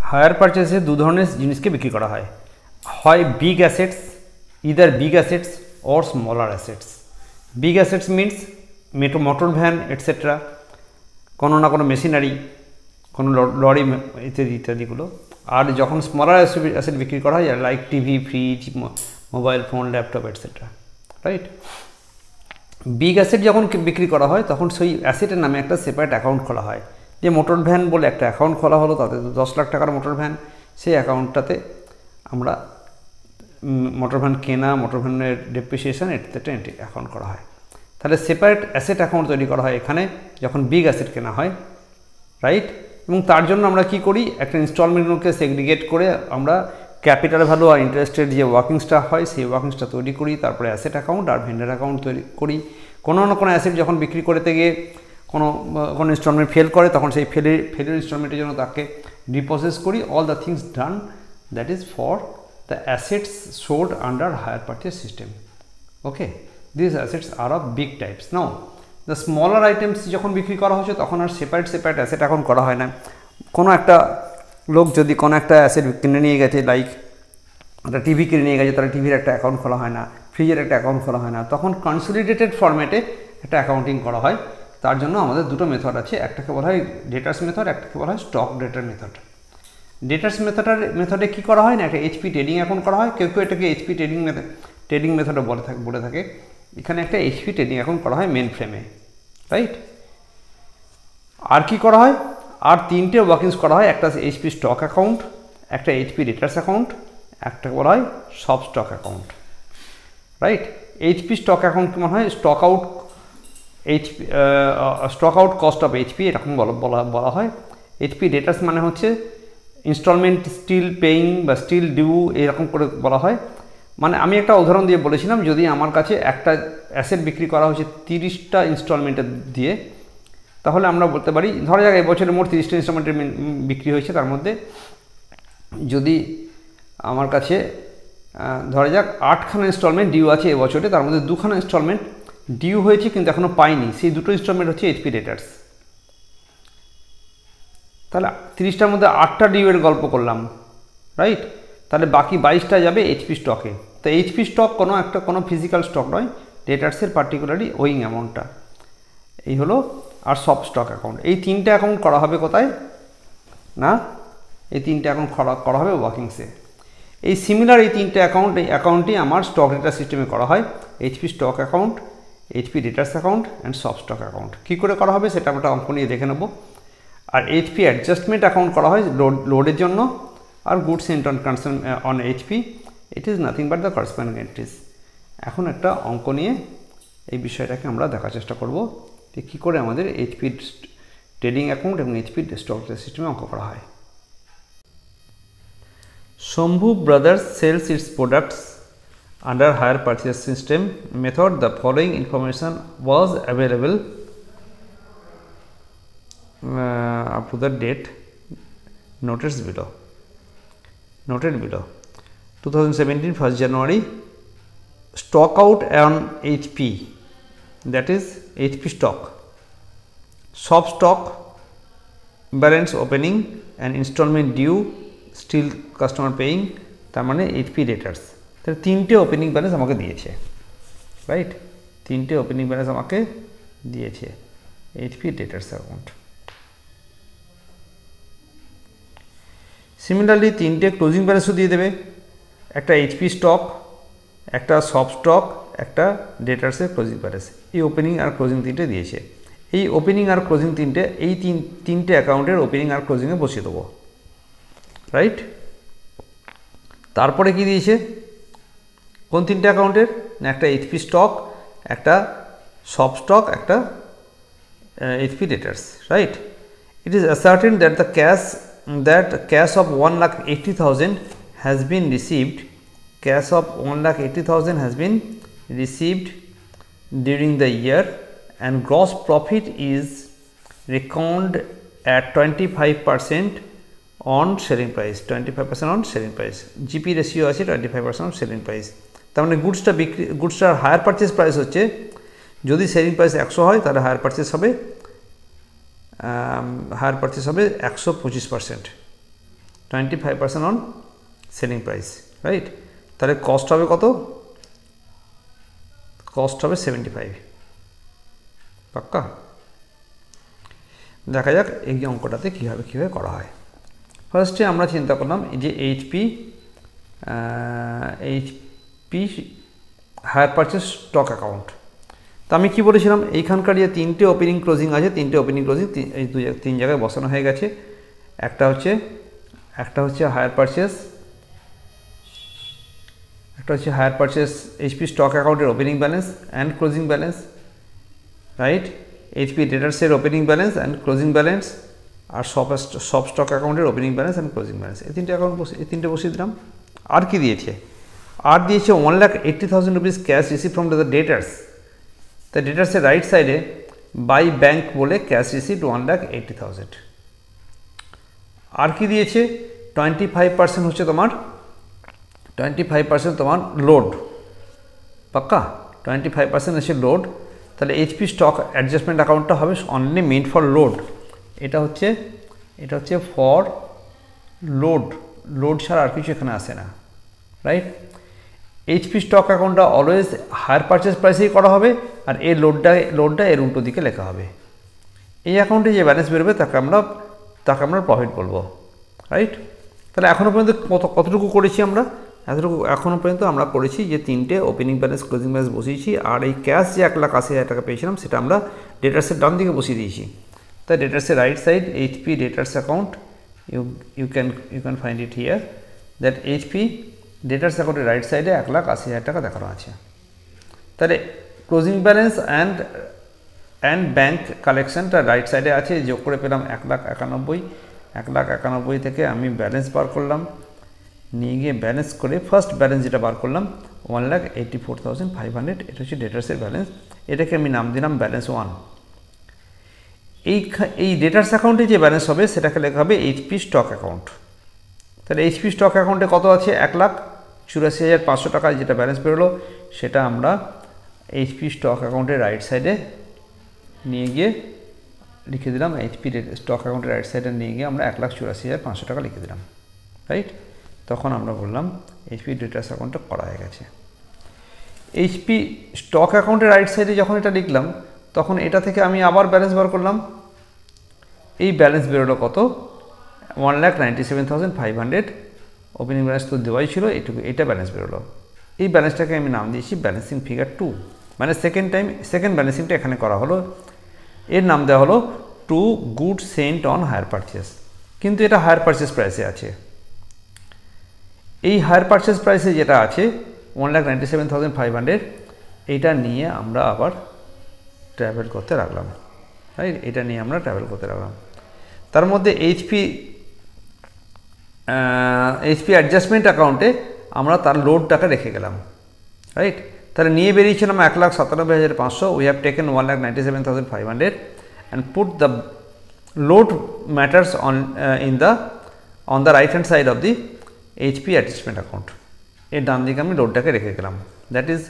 Higher পারচেসে দু ধরনের জিনিসকে বিক্রি করা হয়, হয় big assets, either big assets or smaller assets. Big assets means motor van etcetera, কোনো না কোনো মেশিনারি, কোনো লরি ইত্যাদি ইত্যাদিগুলো। আর যখন স্মলার অ্যাসেট বিক্রি করা হয় like TV, fridge, mobile phone, laptop etcetera, right. Big asset যখন বিক্রি করা হয় তখন সেই অ্যাসেটের নামে একটা সেপারেট অ্যাকাউন্ট খোলা হয়। যে মোটর ভ্যান বলে একটা অ্যাকাউন্ট খোলা হলো, তাতে 10 লাখ টাকার মোটর ভ্যান, সেই অ্যাকাউন্টটাতে আমরা মোটর ভ্যান কেনা, মোটর ভ্যানের ডেপ্রিসিয়েশন এটসেট্রা অ্যাকাউন্ট করা হয়। তাহলে সেপারেট অ্যাসেট অ্যাকাউন্ট তৈরি করা হয় এখানে যখন বিগ অ্যাসেট কেনা হয়, রাইট। এবং তার জন্য আমরা কি করি, একটা ইনস্টলমেন্টগুলোকে সেগ্রিগেট করে আমরা ক্যাপিটাল ভ্যালু আর ইন্টারেস্টের যে ওয়ার্কিং স্টাফ হয় সেই ওয়ার্কিং স্টাফ তৈরি করি, তারপরে অ্যাসেট অ্যাকাউন্ট আর ভেন্ডার অ্যাকাউন্ট তৈরি করি। কোনো না কোনো অ্যাসেট যখন বিক্রি করতে গিয়ে কোনো ইনস্টলমেন্ট ফেল করে তখন সেই ফেলের ইনস্টলমেন্টের জন্য তাকে ডিপোসেস করি। All the things done that is for the assets sold under hire purchase system. Okay, this assets are of big types. Now the smaller items যখন বিক্রি করা হচ্ছে তখন আর সেপারেট অ্যাসেট এখন করা হয় না। কোনো একটা লোক যদি কোনো একটা অ্যাসেট কিনে নিয়ে গেছে, লাইক একটা টিভি কিনে নিয়ে গেছে, তারা টিভির একটা অ্যাকাউন্ট খোলা হয় না, ফ্রিজের একটা অ্যাকাউন্ট খোলা হয় না, তখন কনসলিডেটেড ফরম্যাটে একটা অ্যাকাউন্টিং করা হয়। তার জন্য আমাদের দুটো মেথড আছে, একটাকে বলা হয় ডেটার্স মেথড, একটাকে বলা হয় স্টক ডেটার মেথড। ডেটার্স মেথডে কী করা হয় না, একটা এইচপি ট্রেডিং অ্যাকাউন্ট করা হয়, কেউ একটা এইচপি ট্রেডিং মেথডে বলে থাকে। এখানে একটা এইচপি ট্রেডিং অ্যাকাউন্ট করা হয় মেন ফ্রেমে, রাইট। আর কি করা হয়, আর তিনটে ওয়ার্কিংস করা হয়, একটা এইচপি স্টক অ্যাকাউন্ট, একটা এইচপি ডেটার্স অ্যাকাউন্ট, একটা বলা হয় সব stock account, right. HP stock account কেমন হয়, stock out cost of HP এরকম বলা হয়। এইচপি ডেটার্স মানে হচ্ছে ইনস্টলমেন্ট স্টিল পেইং বা স্টিল ডিউ এরকম করে বলা হয়। মানে আমি একটা উদাহরণ দিয়ে বলেছিলাম, যদি আমার কাছে একটা অ্যাসেট বিক্রি করা হয়েছে 30টা ইনস্টলমেন্টে দিয়ে, তাহলে আমরা বলতে পারি ধরা যাক এবছরে মোট 30টা ইনস্টলমেন্টের বিক্রি হয়েছে, তার মধ্যে যদি আমার কাছে ধরা যাক 8খানা ইনস্টলমেন্ট ডিউ আছে এবছরে, তার মধ্যে 2খানা ইনস্টলমেন্ট ডিউ হয়েছে কিন্তু এখনও পাইনি, সেই দুটো ইনস্টলমেন্ট হচ্ছে এইচপি ডেটার্স। তাহলে 30টার মধ্যে 8টা ডিউ এর গল্প করলাম, রাইট। তাহলে বাকি 22টা যাবে এইচপি স্টকে। তো এইচপি স্টক কোনো ফিজিক্যাল স্টক নয়, ডেটার্সের পার্টিকুলারলি ওয়িং অ্যামাউন্টটা এই হলো। আর সব স্টক অ্যাকাউন্ট, এই তিনটে অ্যাকাউন্ট করা হবে কোথায় না, এই তিনটে অ্যাকাউন্ট করা হবে ওয়ার্কিংসে। এই সিমিলার এই তিনটে অ্যাকাউন্টই আমার স্টক ডেটা সিস্টেমে করা হয়, HP stock account, HP debtors account and shop stock account. কী করে করা হবে সেটা আমরা অঙ্ক নিয়ে দেখে নেব। আর এইচপি অ্যাডজাস্টমেন্ট অ্যাকাউন্ট করা হয় লোডের জন্য, আর goods sent on HP, it is nothing but the corresponding entries. এখন একটা অঙ্ক নিয়ে এই বিষয়টাকে আমরা দেখার চেষ্টা করব যে কী করে আমাদের এইচপি ট্রেডিং অ্যাকাউন্ট এবং এইচপি স্টক সিস্টেমে অঙ্ক করা হয়। Shambhu Brothers sells its products under hire purchase system method. The following information was available up to the date noted below. 2017 1st January, stock out on HP, that is HP stock, sub stock, balance opening and installment due, still customer paying, তার মানে HP debtors. তাহলে তিনটে opening balance আমাকে দিয়েছে, right. তিনটে opening balance আমাকে দিয়েছে HP debtors account. Similarly তিনটে ক্লোজিং ব্যালেন্সও দিয়ে দেবে, একটা এইচপি স্টক, একটা সব স্টক, একটা ডেটার্সের ক্লোজিং ব্যালেন্স। এই ওপেনিং আর ক্লোজিং তিনটে দিয়েছে। এই ওপেনিং আর ক্লোজিং এই তিনটে অ্যাকাউন্টের ওপেনিং আর ক্লোজিংয়ে বসিয়ে দেবো, রাইট। তারপরে কি দিয়েছে, কোন তিনটে অ্যাকাউন্টের না, একটা এইচপি স্টক, একটা সব স্টক, একটা HP debtors, right. It is ascertained that the cash of 1,80,000 has been received, cash of 1,80,000 has been received during the year and gross profit is reckoned at 25% on selling price, 25% on selling price, GP ratio আছে 25% on selling price। তার মানে গুডসটার higher purchase price হচ্ছে, যদি selling price 100 হয় তাহলে higher purchase হবে 125%, 25% on selling price, right? তাহলে cost হবে কত? কস্ট হবে 75, পাক্কা? দেখা যাক এই অঙ্কটাতে কীভাবে করা হয়। ফার্স্টে আমরা চিন্তা করলাম এই যে HP hire purchase stock account. তো আমি কি বলেছিলাম, এইখানকার যে 3টে ওপেনিং ক্লোজিং আছে, 3টে ওপেনিং ক্লোজিং এই 3 জায়গায় বসানো হয়ে গেছে। একটা হচ্ছে হায়ার পারচেস, এইচপি স্টক অ্যাকাউন্টের opening balance and closing balance, right? HP ডেটার্সের opening balance and closing balance, আর সব স্টক অ্যাকাউন্টের opening balance and closing balance. এই 3টে বসিয়ে দিলাম। আর কি দিয়েছে? আর দিয়েছে 1,80,000 rupees cash receive from the debtors. তা ডেটার্সের রাইট সাইডে বাই ব্যাংক বলে ক্যাশ রিসিভ 1,80,000। আর কি দিয়েছে? 25% হচ্ছে তোমার 25% তোমার লোড, পাক্কা? 25% হচ্ছে লোড। তাহলে এইচপি স্টক অ্যাডজাস্টমেন্ট অ্যাকাউন্টটা হবে অনলি মেড ফর লোড। এটা হচ্ছে ফর লোড ছাড়া আর কিছু এখানে আসে না, রাইট? এইচপি স্টক অ্যাকাউন্টটা অলওয়েজ হায়ার পারচেস প্রাইসেই করা হবে, আর এই লোডটা এর উল্টো দিকে লেখা হবে। এই অ্যাকাউন্টে যে ব্যালেন্স বেরোবে তাকে আমরা প্রফিট বলবো, রাইট? তাহলে এখনও পর্যন্ত কতটুকু করেছি আমরা? এখনও পর্যন্ত আমরা করেছি যে 3টে ওপেনিং ব্যালেন্স ক্লোজিং ব্যালেন্স বসিয়েছি, আর এই ক্যাশ যে 1,80,000 টাকা পেয়েছিলাম সেটা আমরা ডেটার্সের ডান দিকে বসিয়ে দিয়েছি। তাই ডেটার্সের right side HP debtors account, you can find it here that HP debtors অ্যাকাউন্টের রাইট সাইডে 1,80,000 টাকা দেখানো আছে। তাহলে ক্লোজিং ব্যালেন্স অ্যান্ড ব্যাংক কালেকশনটা রাইট সাইডে আছে, যোগ করে পেলাম 1,91,000 থেকে আমি ব্যালেন্স বার করলাম, নিয়ে গিয়ে ব্যালেন্স করে ফার্স্ট ব্যালেন্স যেটা বার করলাম 1,84,500, এটা হচ্ছে ডেটার্সের ব্যালেন্স। এটাকে আমি নাম দিলাম ব্যালেন্স 1। এই ডেটার্স অ্যাকাউন্টে যে ব্যালেন্স হবে সেটাকে লেখা হবে এইচপি স্টক অ্যাকাউন্ট। তাহলে এইচপি স্টক অ্যাকাউন্টে কত আছে? 1,84,500 টাকা যেটা ব্যালেন্স বেরোলো সেটা আমরা এইচপি স্টক অ্যাকাউন্টের রাইট সাইডে নিয়ে গিয়ে লিখে দিলাম। এইচপি স্টক অ্যাকাউন্টের রাইট সাইডে নিয়ে গিয়ে আমরা 1,84,500 টাকা লিখে দিলাম, রাইট? তখন আমরা বললাম এইচপি ডেটার্স অ্যাকাউন্টটা করা হয়ে গেছে। এইচপি স্টক অ্যাকাউন্টের রাইট সাইডে যখন এটা লিখলাম তখন এটা থেকে আমি আবার ব্যালেন্স বার করলাম। এই ব্যালেন্স বেরোলো কত? 1,97,500। ওপেনিং ব্যালেন্স তো দেওয়াই ছিল, এটা ব্যালেন্স বেরোলো। এই ব্যালেন্সটাকে আমি নাম দিয়েছি ব্যালেন্সিং ফিগার 2, মানে সেকেন্ড ব্যালেন্সিংটা এখানে করা হলো। এর নাম দেওয়া হলো to good sent on hire purchase, কিন্তু এটা হায়ার পারচেস প্রাইসে আছে। এই হায়ার পারচেস প্রাইসে যেটা আছে 1,97,500, এইটা নিয়ে আমরা আবার ট্রাভেল করতে রাখলাম, রাইট? এটা নিয়ে আমরা ট্রাভেল করতে রাখলাম। তার মধ্যে এইচপি অ্যাডজাস্টমেন্ট অ্যাকাউন্টে আমরা তার লোডটাকে রেখে গেলাম, রাইট? তাহলে নিয়ে বেরিয়েছিলাম 1,97,500। We have taken 1,97,500 and put the load matters on the right hand side of the HP adjustment account. এর ডান দিকে আমি লোডটাকে রেখে গেলাম। দ্যাট ইজ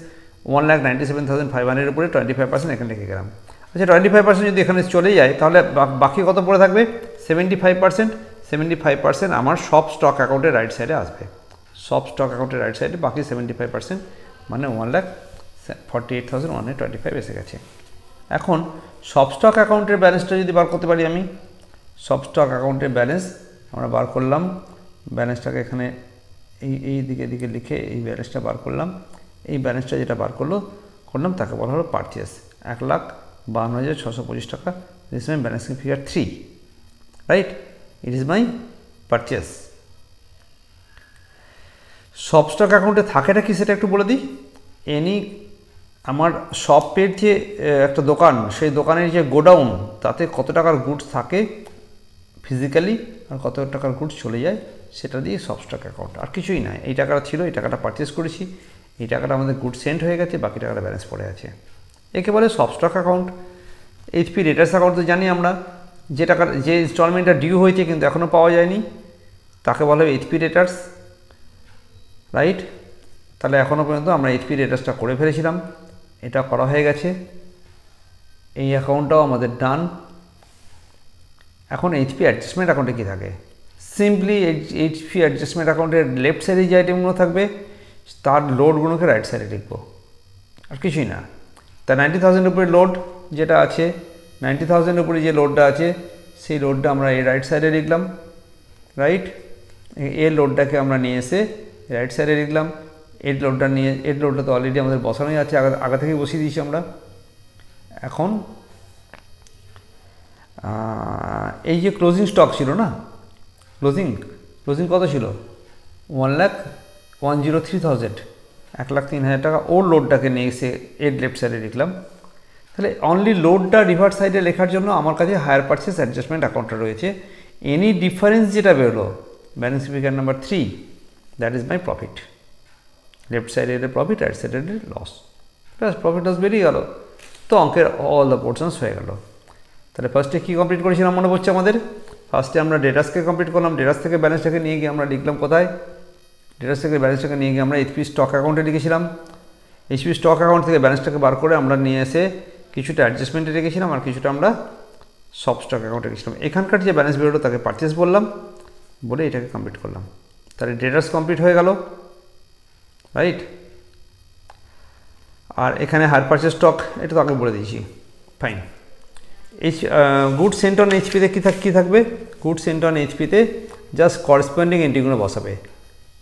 1,97,500 উপরে 25% এখানে রেখে গেলাম। আচ্ছা, 25% যদি এখানে চলে যায় তাহলে বাকি কত পড়ে থাকবে? 75%। 75% আমার সব স্টক অ্যাকাউন্টের রাইট সাইডে আসবে। সব স্টক অ্যাকাউন্টের রাইট সাইডে বাকি 75%, মানে 1,48,125 এসে গেছে। এখন সব স্টক অ্যাকাউন্টের ব্যালেন্সটা যদি বার করতে পারি, আমি সব স্টক অ্যাকাউন্টের ব্যালেন্স আমরা বার করলাম। ব্যালেন্সটাকে এখানে এই দিকে লিখে এই ব্যালেন্সটা বার করলাম। এই ব্যালেন্সটা যেটা বার করলাম তাকে বলা হলো পারচেস, 1,52,625 টাকা। This is my balancing figure 3, right? It is my purchase. সব স্টক অ্যাকাউন্টে থাকেটা কি সেটা একটু বলে দিই। আমার শপের যে একটা দোকান, সেই দোকানের যে গোডাউন, তাতে কত টাকার গুডস থাকে ফিজিক্যালি আর কত টাকার গুডস চলে যায় সেটা দিয়ে সব স্টক অ্যাকাউন্ট। আর কিছুই না, এই টাকাটা ছিল, এই টাকাটা পারচেস করেছি, এই টাকাটা আমাদের গুড সেন্ট হয়ে গেছে, বাকি টাকাটা ব্যালেন্স পড়ে আছে। একে বলে সব stock account. HP debtors account তো জানি আমরা, যে ইনস্টলমেন্টটা ডিউ হয়েছে কিন্তু এখনও পাওয়া যায়নি তাকে বলা হবে এইচপি ডেটার্স, রাইট? তাহলে এখনও পর্যন্ত আমরা এইচপি ডেটার্সটা করে ফেলেছিলাম, এটা করা হয়ে গেছে। এই অ্যাকাউন্টটাও আমাদের ডান। এখন এইচপি অ্যাডজাস্টমেন্ট অ্যাকাউন্টে কী থাকে? সিম্পলি এইচপি অ্যাডজাস্টমেন্ট অ্যাকাউন্টের লেফট সাইডে যে আইটেমগুলো থাকবে তার লোডগুলোকে রাইট সাইডে লিখবো, আর কিছুই না। তা 90,000 উপরে লোড যেটা আছে, 90,000 উপরে যে লোডটা আছে সেই লোডটা আমরা এই রাইট সাইডে লিখলাম, রাইট। এর লোডটাকে আমরা নিয়ে এসে রাইট সাইডে লিখলাম। এর লোডটা তো অলরেডি আমাদের বসানোই আছে, আগে থেকেই বসিয়ে দিয়েছি আমরা। এখন এই যে ক্লোজিং স্টক ছিল না, ক্লোজিং কত ছিল? 1,103,000, 1,03,000 টাকা। ওর লোডটাকে নিয়ে এসে এর লেফট সাইডে লিখলাম। তাহলে অনলি লোডটা রিভার্স সাইডে লেখার জন্য আমার কাছে হায়ার পারচেস অ্যাডজাস্টমেন্ট অ্যাকাউন্টটা রয়েছে। এনি ডিফারেন্স যেটা বেরোলো balance figure number 3, that is my profit. Left সাইডের প্রফিট, রাইট সাইডের লস, ব্যাস প্রফিট লস বেরিয়ে গেল। তো অঙ্কের অল দ্য পোর্শনস হয়ে গেল। তাহলে ফার্স্টে কী কমপ্লিট করেছিলাম মনে পড়ছে আমাদের? ফার্স্টে আমরা ডেটাসকে কমপ্লিট করলাম। ডেটাস থেকে ব্যালেন্সটাকে নিয়ে গিয়ে আমরা লিখলাম কোথায়? ডেটাস থেকে ব্যালেন্সটাকে নিয়ে গিয়ে আমরা এইচপি স্টক অ্যাকাউন্টে লিখেছিলাম। এইচপি স্টক অ্যাকাউন্ট থেকে ব্যালেন্সটাকে বার করে আমরা নিয়ে এসে কিছুটা অ্যাডজাস্টমেন্টে রেখেছিলাম আর কিছুটা আমরা সব স্টক অ্যাকাউন্টে রেখেছিলাম। এখানকার যে ব্যালেন্স বেরোলো তাকে পারচেস বললাম, বলে এটাকে কমপ্লিট করলাম। তাহলে ডেটাস কমপ্লিট হয়ে গেল, রাইট। আর এখানে হায়ার পারচেস স্টক, এটা তো আগে বলে দিয়েছি, ফাইন। গুডস সেন্ট অন এইচপিতে কী থাকবে? গুডস সেন্ট অন এইচপিতে জাস্ট করেসপন্ডিং এন্ট্রিগুলো বসাবে,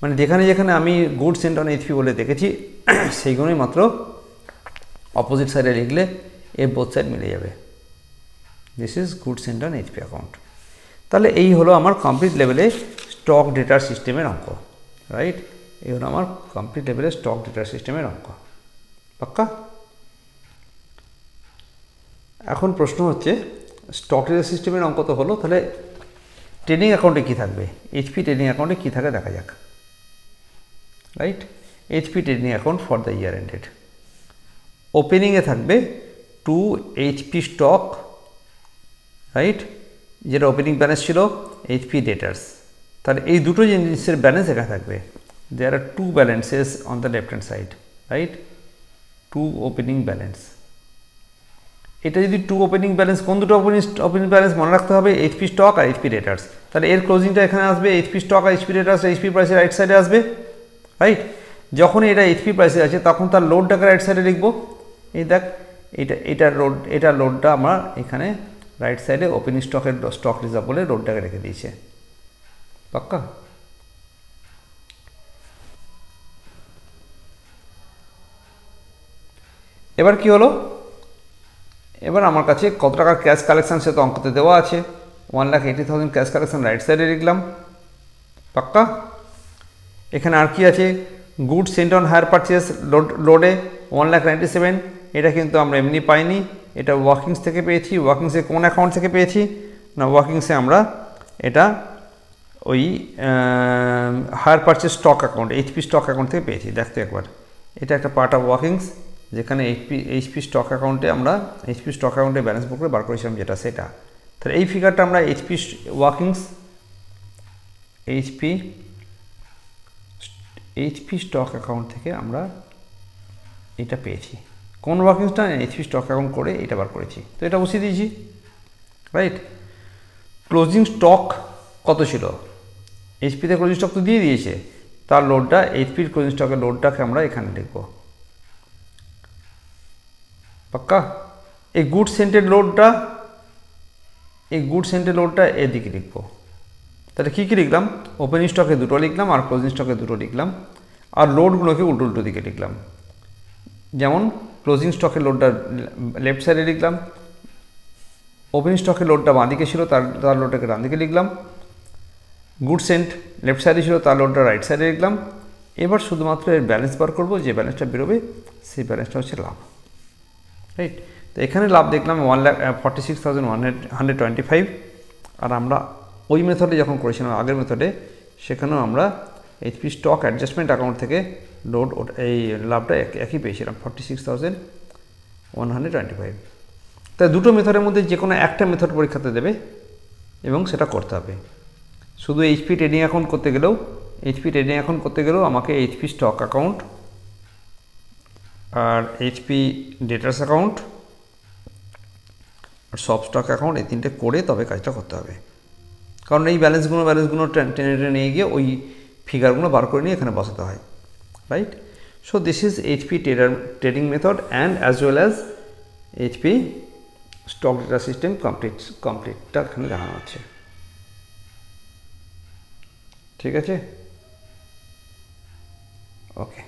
মানে যেখানে যেখানে আমি গুডস সেন্ট অন এইচপি বলে দেখেছি সেইগুলোই মাত্র অপোজিট সাইডে লিখলে এ বোথ সাইড মিলে যাবে। This is goods sent on HP account. তাহলে এই হলো আমার কমপ্লিট লেভেলে স্টক ডেটার সিস্টেমের অঙ্ক, রাইট। এই হলো আমার কমপ্লিট লেভেলে স্টক ডেটার সিস্টেমের অঙ্ক, পাক্কা? এখন প্রশ্ন হচ্ছে স্টক ডেটা সিস্টেমের অঙ্ক তো হলো, তাহলে ট্রেডিং অ্যাকাউন্টে কী থাকবে? এইচপি ট্রেডিং অ্যাকাউন্টে কী থাকে দেখা যাক, right. HP trading account for the year ended. ওপেনিংয়ে থাকবে 2 এইচপি স্টক, রাইট, যেটা ওপেনিং ব্যালেন্স ছিল এইচপি ডেটার্স। তাহলে এই দুটো জিনিসের ব্যালেন্স এখানে থাকবে। There are 2 balances on the left hand side, right, 2 opening balance. এটা যদি 2 ওপেনিং ব্যালেন্স, কোন দুটো ওপেনিং ব্যালেন্স মনে রাখতে হবে? এইচপি স্টক আর এইচপি ডেটার্স। তাহলে এর ক্লোজিংটা এখানে আসবে, এইচপি স্টক আর এইচপি ডেটার্স এইচপি প্রাইসের রাইট সাইডে আসবে, রাইট। যখনই এটা এইচপি প্রাইসে আছে তখন তার লোডটাকে রাইট সাইডে লিখবো। এই দেখ, এটা লোডটা আমরা এখানে রাইট সাইডে ওপেনিং স্টকের স্টক রিজার্ভ বলে লোডটাকে রেখে দিয়েছে, পাক্কা? এবার কি হলো? এবার আমার কাছে কত টাকার ক্যাশ কালেকশন সে তো অঙ্কতে দেওয়া আছে। 1,80,000 ক্যাশ কালেকশন রাইট সাইডে লিখলাম, পাক্কা? এখানে আর কি আছে? Good sent on hire purchase লোডে 1,97,000। এটা কিন্তু আমরা এমনি পাইনি, এটা ওয়ার্কিংস থেকে পেয়েছি। ওয়ার্কিংসে কোন অ্যাকাউন্ট থেকে পেয়েছি? না, ওয়ার্কিংসে আমরা এটা ওই hire purchase stock account, HP stock account থেকে পেয়েছি। দেখতে একবার, এটা একটা পার্ট অফ ওয়ার্কিংস, যেখানে এইচপি স্টক অ্যাকাউন্টে আমরা এইচপি স্টক অ্যাকাউন্টে ব্যালেন্স বুক করে বার করেছিলাম যেটা, সেটা। তাহলে এই ফিগারটা আমরা HP workings, HP stock account থেকে আমরা এটা পেয়েছি। কোন ওয়ার্কিংসটা? এইচপি স্টক অ্যাকাউন্ট করে এটা বার করেছি, তো এটা বসিয়ে দিয়েছি, রাইট। ক্লোজিং স্টক কত ছিল? এইচপিতে ক্লোজিং স্টক তো দিয়ে দিয়েছে, তার লোডটা এইচপির ক্লোজিং স্টকের লোডটাকে আমরা এখানে লিখব, পাক্কা? এই গুড সেন্টের লোডটা এদিকে লিখব। তাহলে কী কী লিখলাম? ওপেনিং স্টকে দুটো লিখলাম আর ক্লোজিং স্টকে দুটো লিখলাম, আর লোডগুলোকে উল্টো উল্টো দিকে লিখলাম। যেমন ক্লোজিং স্টকের লোডটা লেফট সাইডে লিখলাম, ওপেনিং স্টকের লোডটা বাঁ দিকে ছিল, তার লোডটাকে ডান দিকে লিখলাম। গুড সেন্ট লেফট সাইডে ছিল, তার লোডটা রাইট সাইডে লিখলাম। এবার শুধুমাত্র এর ব্যালেন্স বার করবো, যে ব্যালেন্সটা বেরোবে সেই ব্যালেন্সটা হচ্ছে লাভ, রাইট। তো এখানে লাভ দেখলাম 1,46,125। আর আমরা ওই মেথডে যখন করেছিলাম আগের মেথডে, সেখানেও আমরা এইচপি স্টক অ্যাডজাস্টমেন্ট অ্যাকাউন্ট থেকে লোড এই লাভটা একই পেয়েছিলাম, 46,125। তাই দুটো মেথডের মধ্যে যে কোনো একটা মেথড পরীক্ষাতে দেবে এবং সেটা করতে হবে। শুধু এইচপি ট্রেডিং অ্যাকাউন্ট করতে গেলেও আমাকে এইচপি স্টক অ্যাকাউন্ট আর এইচপি ডেটার্স অ্যাকাউন্ট আর সব স্টক অ্যাকাউন্ট এই তিনটে করে তবে কাজটা করতে হবে। কারণ এই ব্যালেন্সগুলো টেনে টেনে নিয়ে গিয়ে ওই ফিগারগুলো বার করে নিয়ে এখানে বসাতে হয়, right? So this is HP trading method and as well as HP stock data system কমপ্লিটটা এখানে দেখানো হচ্ছে। ঠিক আছে, ওকে।